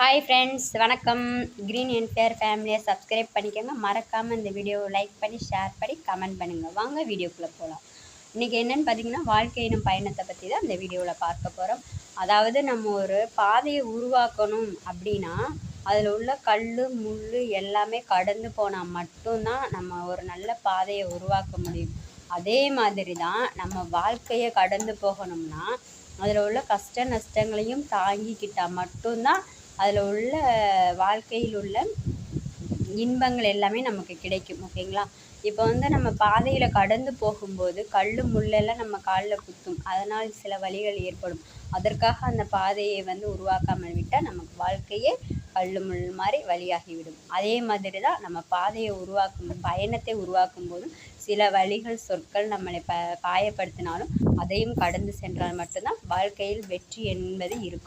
Hi friends, வணக்கம். Green and fair ஃபேமிலியை subscribe பண்ணிக்கோங்க. மறக்காமல் இந்த வீடியோவை லைக் பண்ணி ஷேர் பண்ணி கமெண்ட் பண்ணுங்கள். வாங்க வீடியோக்குள்ளே போகலாம். இன்றைக்கி என்னென்னு பார்த்தீங்கன்னா, வாழ்க்கை எனும் பயணத்தை பற்றி தான் இந்த வீடியோவில் பார்க்க போகிறோம். அதாவது நம்ம ஒரு பாதையை உருவாக்கணும் அப்படின்னா, அதில் உள்ள கல் முள் எல்லாமே கடந்து போனால் மட்டும்தான் நம்ம ஒரு நல்ல பாதையை உருவாக்க முடியும். அதே மாதிரி தான் நம்ம வாழ்க்கையை கடந்து போகணும்னா, அதில் உள்ள கஷ்ட நஷ்டங்களையும் தாங்கிக்கிட்டால் மட்டும்தான் அதில் உள்ள வாழ்க்கையில் உள்ள இன்பங்கள் எல்லாமே நமக்கு கிடைக்கும். ஓகேங்களா? இப்போ நம்ம பாதையில் கடந்து போகும்போது கல் முள்ளெல்லாம் நம்ம காலில் குத்தும். அதனால் சில வலிகள் ஏற்படும். அதற்காக அந்த பாதையை உருவாக்காமல் விட்டால் நமக்கு வாழ்க்கையே கல் முள் மாதிரி வழியாகிவிடும். அதே மாதிரி தான் நம்ம பாதையை பயணத்தை உருவாக்கும் போதும் சில வழிகள் சொற்கள் நம்மளை காயப்படுத்தினாலும் அதையும் கடந்து சென்றால் மட்டும்தான் வாழ்க்கையில் வெற்றி என்பது இருக்கும்.